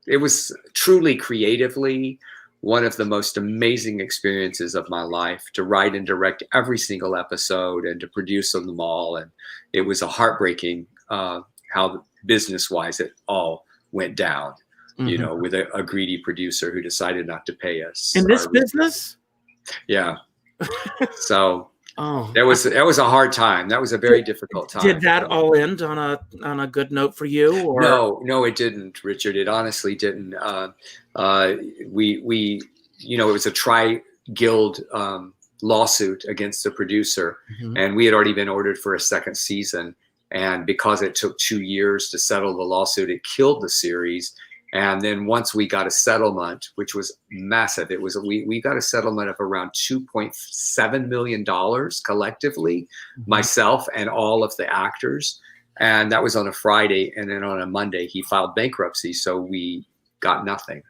it was truly creatively one of the most amazing experiences of my life, to write and direct every single episode and to produce them all. And it was a heartbreaking how business-wise it all went down. You know, with a greedy producer who decided not to pay us. In this business? Yeah. So that was a hard time. That was a very difficult time. Did that all end on a good note for you? Or? No, it didn't, Richard. It honestly didn't. We you know, it was a tri-guild lawsuit against the producer, and we had already been ordered for a second season. And because it took 2 years to settle the lawsuit, it killed the series. And then once we got a settlement, which was massive, it was we got a settlement of around $2.7 million collectively, myself and all of the actors. And that was on a Friday. And then on a Monday, he filed bankruptcy. So we got nothing.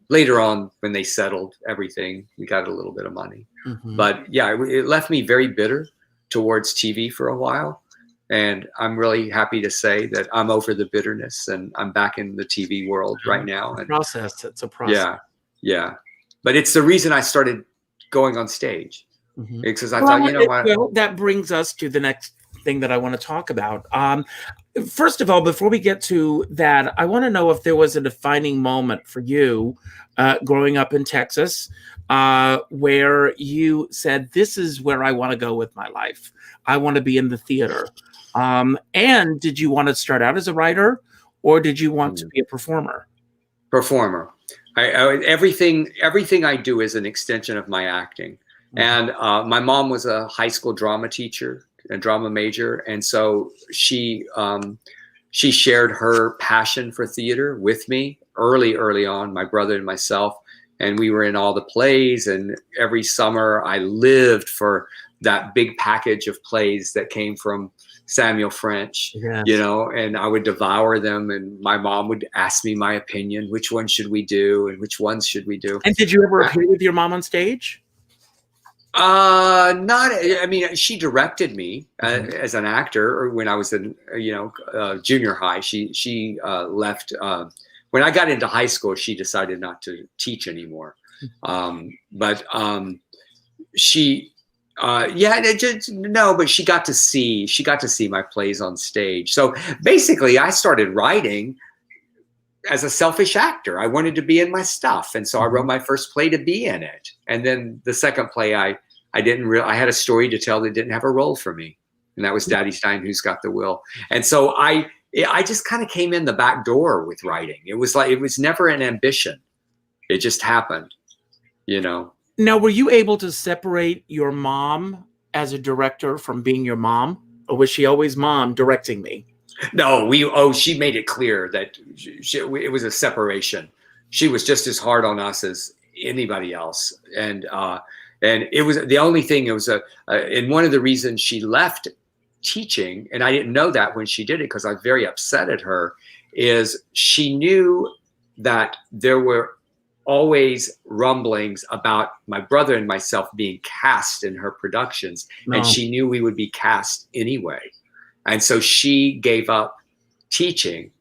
Later on, when they settled everything, we got a little bit of money. But yeah, it left me very bitter towards TV for a while. And I'm really happy to say that I'm over the bitterness and I'm back in the TV world right now. And it's a process. Yeah. But it's the reason I started going on stage, because I thought, you know what? Well, that brings us to the next thing that I want to talk about. First of all, before we get to that, I want to know if there was a defining moment for you growing up in Texas where you said, this is where I want to go with my life. I want to be in the theater. And did you want to start out as a writer, or did you want to be a performer? Performer. Everything I do is an extension of my acting. And my mom was a high school drama teacher, a drama major, and so she shared her passion for theater with me early on, my brother and myself, and we were in all the plays. And every summer I lived for that big package of plays that came from Samuel French, you know, and I would devour them. And my mom would ask me my opinion, which one should we do and which ones should we do? And did you ever appear with your mom on stage? I mean, she directed me as an actor when I was in, junior high. She left, when I got into high school, she decided not to teach anymore. But she got to see my plays on stage. So basically I started writing as a selfish actor. I wanted to be in my stuff. And so I wrote my first play to be in it. And then the second play, I had a story to tell that didn't have a role for me. and that was Daddy Stein, Who's Got the Will. And so I just kind of came in the back door with writing. It was like, it was never an ambition. It just happened, you know. Now, were you able to separate your mom as a director from being your mom, or was she always mom directing me? No, she made it clear that it was a separation. She was just as hard on us as anybody else. And it was the only thing, it was and one of the reasons she left teaching, and I didn't know that when she did it because I was very upset at her, is she knew that there were always rumblings about my brother and myself being cast in her productions. No. And she knew we would be cast anyway. And so she gave up teaching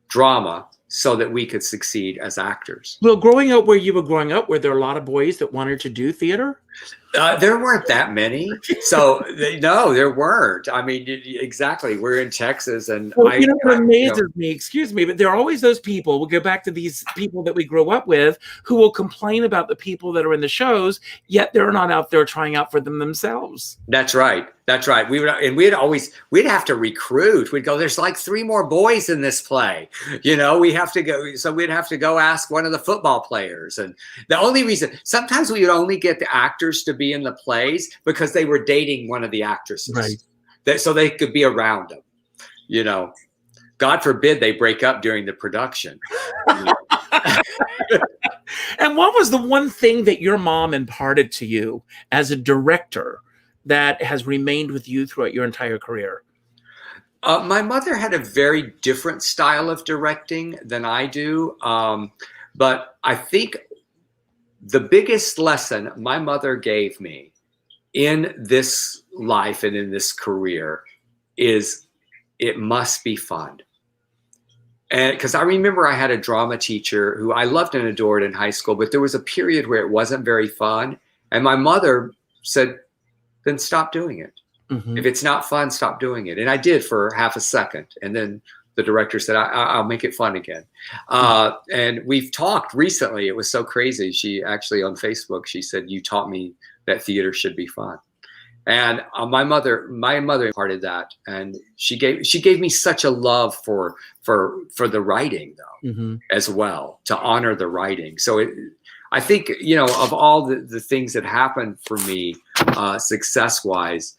drama so that we could succeed as actors. Well, growing up where you were growing up, were there a lot of boys that wanted to do theater? There weren't that many. So no, there weren't. I mean, exactly. We're in Texas, and well, you know what amazes me, excuse me, but there are always those people, we'll go back to these people that we grew up with, who will complain about the people that are in the shows, yet they're not out there trying out for them themselves. That's right. That's right. We'd have to recruit. We'd go, there's like 3 more boys in this play. You know, we have to go. So we'd have to go ask one of the football players. And the only reason, sometimes we would only get the actors to be in the plays because they were dating one of the actresses. Right. So they could be around them. You know, God forbid they break up during the production. And what was the one thing that your mom imparted to you as a director that has remained with you throughout your entire career? My mother had a very different style of directing than I do. But I think the biggest lesson my mother gave me in this life and in this career is it must be fun. And because I remember I had a drama teacher who I loved and adored in high school, but there was a period where it wasn't very fun. And my mother said, then stop doing it. Mm-hmm. If it's not fun, stop doing it. And I did for half a second. And then the director said, I'll make it fun again. And we've talked recently. It was so crazy. She actually on Facebook, she said, you taught me that theater should be fun. And my mother imparted that. And she gave me such a love for the writing though, mm-hmm. as well, to honor the writing. So I think, you know, of all the things that happened for me success-wise,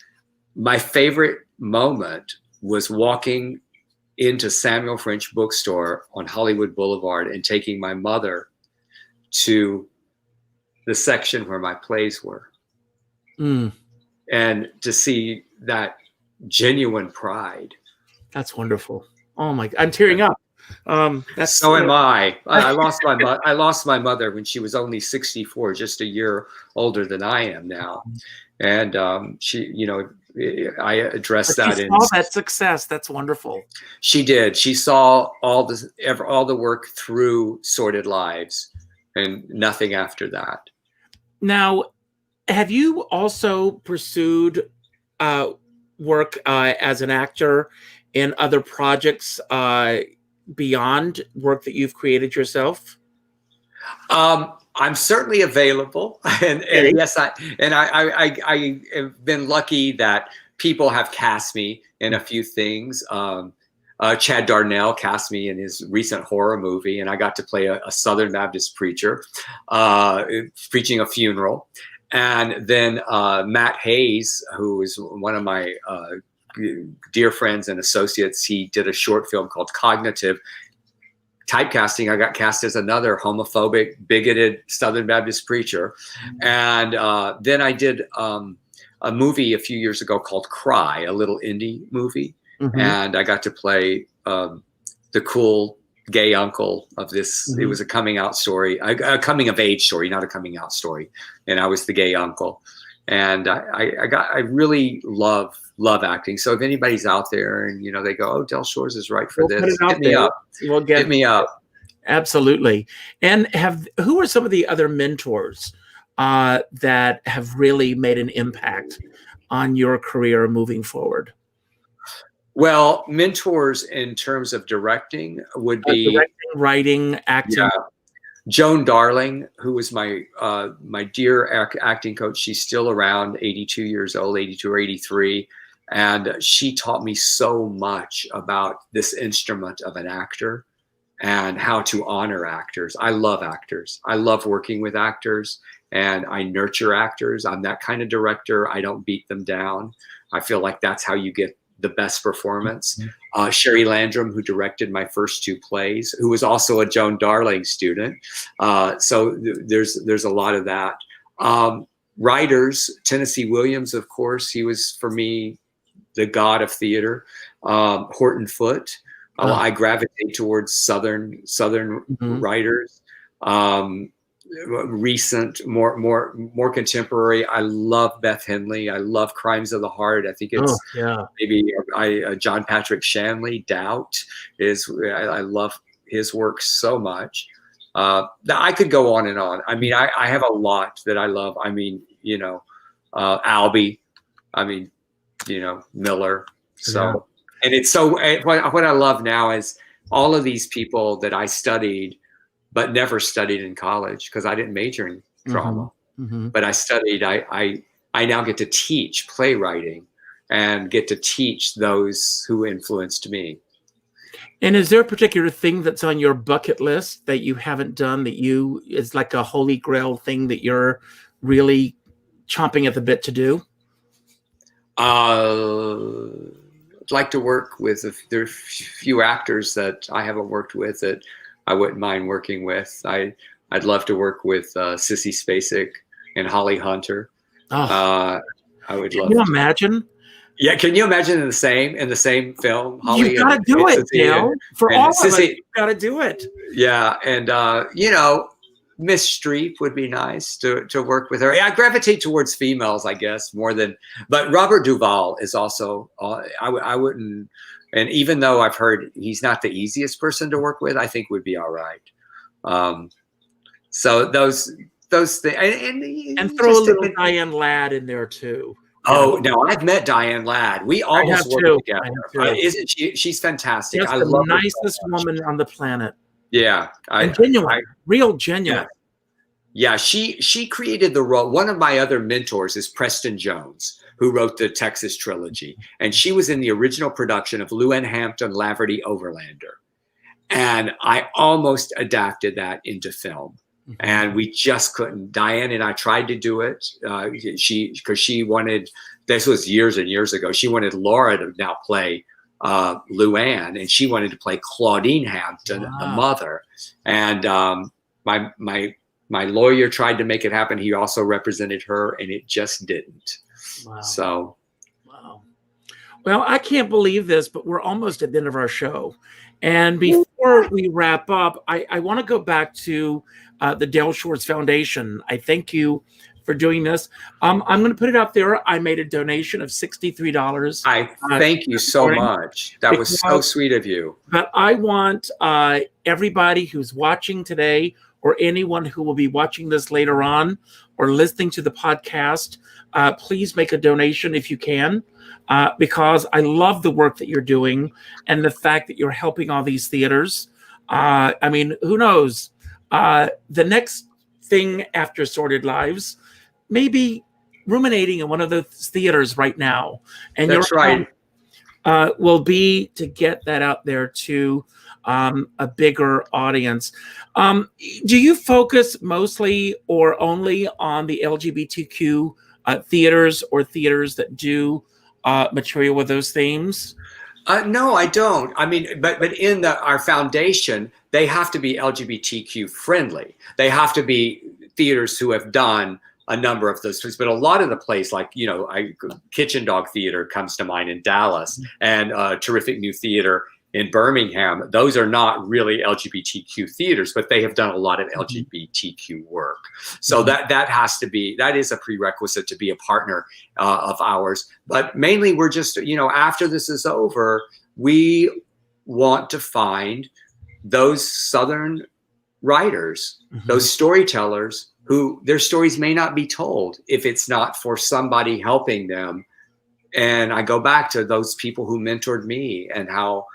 my favorite moment was walking into Samuel French Bookstore on Hollywood Boulevard and taking my mother to the section where my plays were. Mm. And to see that genuine pride. That's wonderful. Oh my, I'm tearing up. So am I. I lost my mother when she was only 64, just a year older than I am now. And she, you know, I addressed that in all that success. That's wonderful. She did. She saw all the work through Sordid Lives and nothing after that. Now, have you also pursued work as an actor in other projects beyond work that you've created yourself? I'm certainly available, and yes, I have been lucky that people have cast me in a few things. Chad Darnell cast me in his recent horror movie, and I got to play a Southern Baptist preacher preaching a funeral. And then Matt Hayes, who is one of my dear friends and associates, he did a short film called Cognitive. Typecasting, I got cast as another homophobic, bigoted Southern Baptist preacher. And then I did a movie a few years ago called Cry, a little indie movie. Mm-hmm. And I got to play the cool gay uncle of this. Mm-hmm. It was a coming out story, a coming of age story, not a coming out story. And I was the gay uncle. And I really love acting. So if anybody's out there and, you know, they go, oh, Del Shores is right for this, hit me up. Hit me up. Absolutely. And who are some of the other mentors that have really made an impact on your career moving forward? Well, mentors in terms of directing would be directing, writing, acting. Yeah. Joan Darling, who was my dear acting coach. She's still around, 82 years old, 82 or 83. And she taught me so much about this instrument of an actor and how to honor actors. I love actors. I love working with actors, and I nurture actors. I'm that kind of director. I don't beat them down. I feel like that's how you get the best performance. Sherry Landrum, who directed my first 2 plays, who was also a Joan Darling student. So there's a lot of that. Writers, Tennessee Williams, of course, he was, for me, the god of theater. Horton Foote. I gravitate towards Southern writers. Recent, more contemporary. I love Beth Henley. I love Crimes of the Heart. I think it's maybe John Patrick Shanley. Doubt is, I love his work so much. I could go on and on. I mean, I have a lot that I love. I mean, Albee. I mean, Miller. So, and it's so, what I love now is all of these people that I studied, but never studied in college, because I didn't major in drama. But I studied, I now get to teach playwriting and get to teach those who influenced me. And is there a particular thing that's on your bucket list that you haven't done that is like a holy grail thing that you're really chomping at the bit to do? I'd like to work with, there are a few actors that I haven't worked with that I wouldn't mind working with. I'd love to work with Sissy Spacek and Holly Hunter. I would love. Can you imagine? Yeah, can you imagine in the same film? Holly, you gotta do it, Dale. For all of us, you gotta do it. Yeah, and Miss Streep would be nice to work with her. I gravitate towards females, I guess, more than. But Robert Duvall is also. I wouldn't. And even though I've heard he's not the easiest person to work with, I think would be all right. So those things, and throw a little Diane Ladd in there too. Oh no, I've met Diane Ladd. We almost worked together. Isn't she? She's fantastic. She's the nicest woman on the planet. Yeah, and genuine, real genuine. Yeah, she created the role. One of my other mentors is Preston Jones, who wrote the Texas trilogy. And she was in the original production of Lou Anne Hampton, Laverty, Overlander. And I almost adapted that into film. And we just couldn't. Diane and I tried to do it. Because she wanted, this was years and years ago, she wanted Laura to now play Lou Anne, and she wanted to play Claudine Hampton, the mother. And my lawyer tried to make it happen. He also represented her, and it just didn't. Wow. So, wow. Well, I can't believe this, but we're almost at the end of our show. And before we wrap up, I want to go back to the Dale Schwartz Foundation. I thank you for doing this. I'm going to put it out there. I made a donation of $63. I thank you so much. That was so sweet of you. But I want everybody who's watching today, or anyone who will be watching this later on or listening to the podcast, please make a donation if you can, because I love the work that you're doing and the fact that you're helping all these theaters. I mean, who knows? The next thing after Sordid Lives, maybe ruminating in one of the theaters right now. And that's right. Will be to get that out there to a bigger audience. Do you focus mostly or only on the LGBTQ theaters, or theaters that do material with those themes? No, I don't. I mean, but in our foundation, they have to be LGBTQ friendly. They have to be theaters who have done a number of those things. But a lot of the plays, like, Kitchen Dog Theater comes to mind in Dallas, and terrific new theater in Birmingham. Those are not really LGBTQ theaters, but they have done a lot of LGBTQ work. So that is a prerequisite to be a partner of ours. But mainly we're just, after this is over, we want to find those Southern writers, those storytellers who their stories may not be told if it's not for somebody helping them. And I go back to those people who mentored me, and how,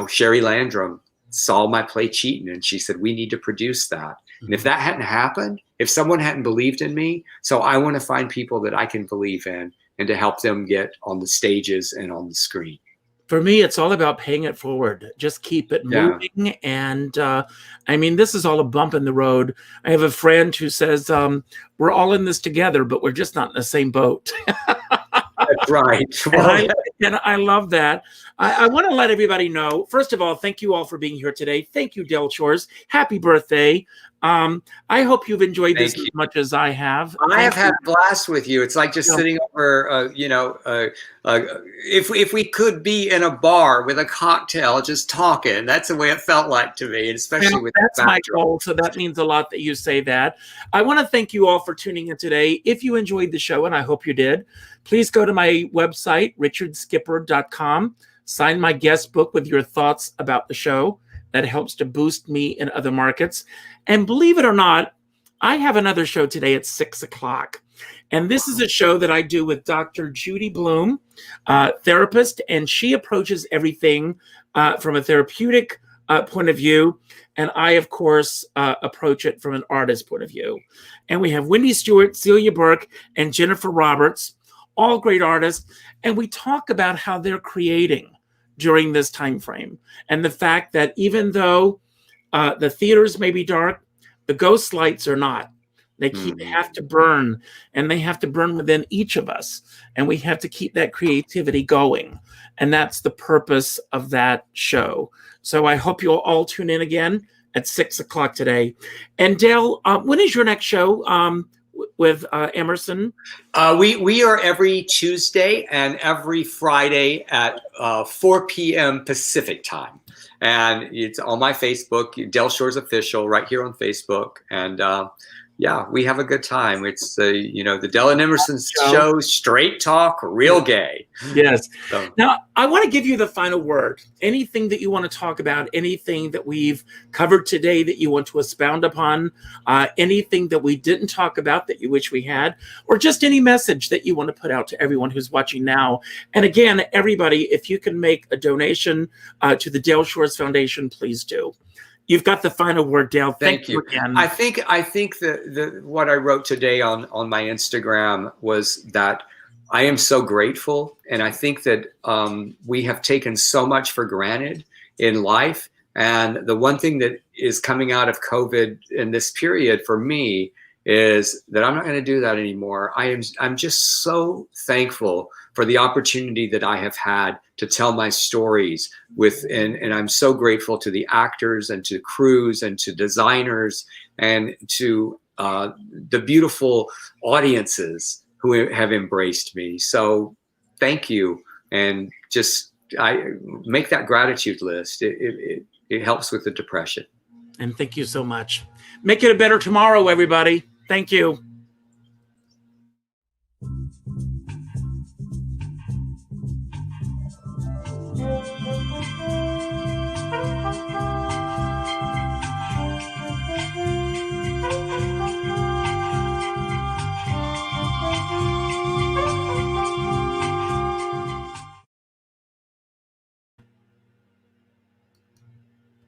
Sherry Landrum saw my play Cheatin', and she said, we need to produce that. And if that hadn't happened, if someone hadn't believed in me, so I want to find people that I can believe in and to help them get on the stages and on the screen. For me, it's all about paying it forward. Just keep it moving. And I mean, this is all a bump in the road. I have a friend who says, we're all in this together, but we're just not in the same boat. That's right. And I love that. I want to let everybody know, first of all, thank you all for being here today. Thank you, Del Shores. Happy birthday. I hope you've enjoyed this as much as I have. I have had a blast with you. It's like just sitting over, if we could be in a bar with a cocktail, just talking. That's the way it felt like to me, especially with that's my goal. So that means a lot that you say that. I want to thank you all for tuning in today. If you enjoyed the show, and I hope you did, please go to my website, richardskipper.com. Sign my guest book with your thoughts about the show. That helps to boost me in other markets. And believe it or not, I have another show today at 6 o'clock. And this is a show that I do with Dr. Judy Bloom, therapist, and she approaches everything from a therapeutic point of view. And I, of course, approach it from an artist point of view. And we have Wendy Stewart, Celia Burke, and Jennifer Roberts, all great artists. And we talk about how they're creating during this time frame, and the fact that even though the theaters may be dark, the ghost lights are not. They have to burn, and they have to burn within each of us, and we have to keep that creativity going, and that's the purpose of that show. So I hope you'll all tune in again at 6 o'clock today. And Dale, when is your next show with Emerson? We are every Tuesday and every Friday at 4 p.m. Pacific time. And it's on my Facebook, Del Shores Official, right here on Facebook. And we have a good time. It's the Del and Emerson show, straight talk, real gay. Yes. So. Now, I want to give you the final word. Anything that you want to talk about, anything that we've covered today that you want to expound upon, anything that we didn't talk about that you wish we had, or just any message that you want to put out to everyone who's watching now. And again, everybody, if you can make a donation to the Del Shores Foundation, please do. You've got the final word, Dale. Thank you again. I think that what I wrote today on my Instagram was that I am so grateful, and I think that we have taken so much for granted in life. And the one thing that is coming out of COVID in this period for me is that I'm not going to do that anymore. I'm just so thankful for the opportunity that I have had to tell my stories and I'm so grateful to the actors and to crews and to designers and to the beautiful audiences who have embraced me. So thank you. And just I make that gratitude list. It helps with the depression. And thank you so much. Make it a better tomorrow, everybody. Thank you.